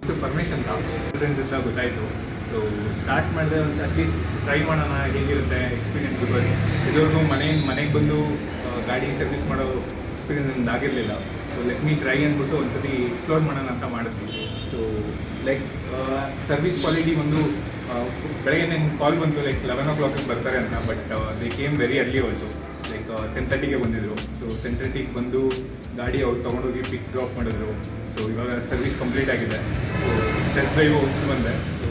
So permission ಅಂತ ಫ್ರೆಂಡ್ಸಿಂದ ಗೊತ್ತಾಯಿತು. So start ಮಾಡಿದೆ, ಒಂದು ಅಟ್ಲೀಸ್ಟ್ ಟ್ರೈ ಮಾಡೋಣ ಹೇಗಿರುತ್ತೆ ಎಕ್ಸ್ಪೀರಿಯೆನ್ಸ್. ಬಿಕಾಸ್ ಇದ್ರೂ ಮನೆಗೆ ಬಂದು ಗಾಡಿ ಸರ್ವಿಸ್ ಮಾಡೋ ಎಕ್ಸ್ಪೀರಿಯೆನ್ಸ್ ನಮ್ದು ಆಗಿರಲಿಲ್ಲ. ಸೊ ಲೆಟ್ ಮೀ ಟ್ರೈ ಅಂದ್ಬಿಟ್ಟು ಒಂದು ಸತಿ ಎಕ್ಸ್ಪ್ಲೋರ್ ಮಾಡೋಣ ಅಂತ ಮಾಡಿದ್ವಿ. ಸೊ ಲೈಕ್ ಸರ್ವಿಸ್ ಕ್ವಾಲಿಟಿ ಒಂದು ಬೆಳಗ್ಗೆ ನಂಗೆ ಕಾಲ್ ಬಂತು ಲೈಕ್ 11 o'clock ಬರ್ತಾರೆ ಅಂತ. But they came very early also. Like 10:30ಗೆ ಬಂದಿದ್ರು. ಸೊ 10:30ಗೆ ಬಂದು ಗಾಡಿ ಅವ್ರು ತೊಗೊಂಡೋಗಿ ಪಿಕ್ ಡ್ರಾಪ್ ಮಾಡಿದ್ರು. ಸೊ ಇವಾಗ ಸರ್ವಿಸ್ ಕಂಪ್ಲೀಟ್ ಆಗಿದೆ. ಸೊ ಟೆಸ್ಟ್ ಡ್ರೈವ್ ಹೋಗ್ತು ಬಂದೆ. ಸೊ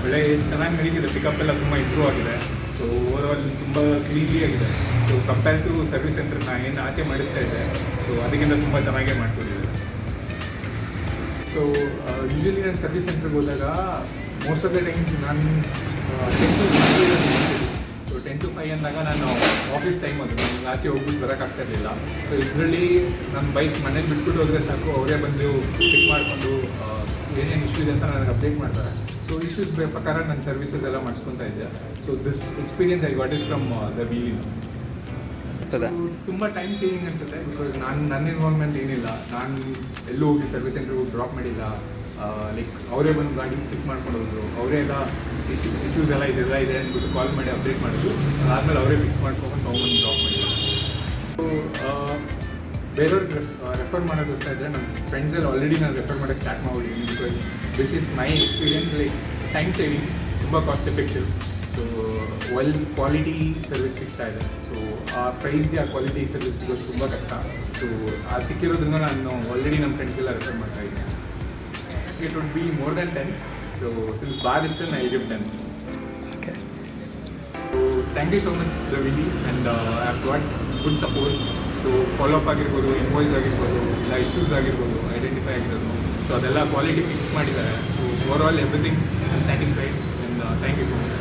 ಒಳ್ಳೆ ಚೆನ್ನಾಗಿ ನಡೀತಿದೆ. ಪಿಕಪ್ ಎಲ್ಲ ತುಂಬ ಇಂಪ್ರೂವ್ ಆಗಿದೆ. ಸೊ ಓವರಾಲ್ ತುಂಬ ಕ್ಲೀನ್ಲಿ ಆಗಿದೆ. So compare to service center ನಾನು ಏನು ಆಚೆ ಮಾಡಿಸ್ತಾ ಇದ್ದೆ, ಸೊ ಅದಕ್ಕಿಂತ ತುಂಬ ಚೆನ್ನಾಗೇ ಮಾಡ್ಕೊಟ್ಟಿದೆ. ಸೊ ಯೂಶ್ವಲಿ ನಾನು ಸರ್ವಿಸ್ ಸೆಂಟ್ರಿಗೆ ಹೋದಾಗ ಮೋಸ್ಟ್ ಆಫ್ ದ ಟೈಮ್ಸ್ ನಾನು 10 to 5 ಸೊ 10 to 5 ಅಂದಾಗ ನಾನು ಆಫೀಸ್ ಟೈಮ್ ಅದು ನನಗೆ ಆಚೆ ಹೋಗ್ಬಿಟ್ಟು ಬರೋಕ್ಕಾಗ್ತಾ ಇರಲಿಲ್ಲ. ಸೊ ಇದರಲ್ಲಿ ನನ್ನ ಬೈಕ್ ಮನೇಲಿ ಬಿಟ್ಬಿಟ್ಟು ಹೋದರೆ ಸಾಕು, ಅವರೇ ಬಂದು ಪಿಕ್ ಮಾಡಿಕೊಂಡು ಏನೇನು ಇಶ್ಯೂ ಇದೆ ಅಂತ ನನಗೆ ಅಪ್ಡೇಟ್ ಮಾಡ್ತಾರೆ. ಸೊ ಇಶ್ಯೂಸ್ ಪ್ರಕಾರ ನನ್ನ ಸರ್ವಿಸಸ್ ಎಲ್ಲ ಮಾಡಿಸ್ಕೊತಾ ಇದ್ದೆ. So this experience I got it from the ವೀಲಿನ. ತುಂಬ ಟೈಮ್ ಸೇವಿಂಗ್ ಅನಿಸುತ್ತೆ. ಬಿಕಾಸ್ ನನ್ನ ಇನ್ವಾಲ್ವ್ಮೆಂಟ್ ಏನಿಲ್ಲ. ನಾನು ಎಲ್ಲೂ ಹೋಗಿ ಸರ್ವಿಸ್ ಸೆಂಟ್ರಿಗೆ ಡ್ರಾಪ್ ಮಾಡಿಲ್ಲ. ಲೈಕ್ ಅವರೇ ಬಂದು ಗಾಡಿ ಪಿಕ್ ಮಾಡ್ಕೊಂಡು ಹೋದ್ರು. ಅವರೇ ಎಲ್ಲ ಇಶ್ಯೂಸ್ ಎಲ್ಲ ಇದೆಲ್ಲ ಇದೆ ಅಂದ್ಬಿಟ್ಟು ಕಾಲ್ ಮಾಡಿ ಅಪ್ಡೇಟ್ ಮಾಡಿದ್ರು. ಆದಮೇಲೆ ಅವರೇ ಪಿಕ್ ಮಾಡ್ಕೊಂಡು ತೊಗೊಂಡು ಡ್ರಾಪ್ ಮಾಡಿದ್ರು. ಸೊ ಬೇರೆಯವ್ರಿಗೆ ರೆಫರ್ ಮಾಡೋದು ಗೊತ್ತಾ ಇದ್ದರೆ ನಮ್ಮ ಫ್ರೆಂಡ್ಸಲ್ಲಿ ಆಲ್ರೆಡಿ ನಾನು ರೆಫರ್ ಮಾಡೋಕ್ಕೆ ಸ್ಟಾರ್ಟ್ ಮಾಡಿದ್ದೀನಿ. Because this is my experience. Like time saving, ತುಂಬ cost effective. So well quality service ಸಿಗ್ತಾ ಇದೆ. ಸೊ ಆ ಪ್ರೈಸ್ಗೆ ಆ ಕ್ವಾಲಿಟಿ ಸರ್ವಿಸ್ ಸಿಗೋದು ತುಂಬ ಕಷ್ಟ. ಸೊ ಅದು ಸಿಕ್ಕಿರೋದ್ರಿಂದ ನಾನು ಆಲ್ರೆಡಿ ನಮ್ಮ ಫ್ರೆಂಡ್ಸ್ಗೆಲ್ಲ ರೆಫರ್ ಮಾಡ್ತಾ ಇದ್ದೀನಿ. It would be more than 10. So since bar is 10, I'll give 10. Okay. So thank you so much, the Willy, and I've got good support. So follow-up ಆಗಿರ್ಬೋದು, ಇನ್ವಾಯ್ಸ್ ಆಗಿರ್ಬೋದು, ಇಲ್ಲ ಇಶ್ಯೂಸ್ ಆಗಿರ್ಬೋದು, ಐಡೆಂಟಿಫೈ ಆಗಿರೋದು. So ಅದೆಲ್ಲ quality fix ಮಾಡಿದ್ದಾರೆ. So overall everything I am satisfied, and thank you so much.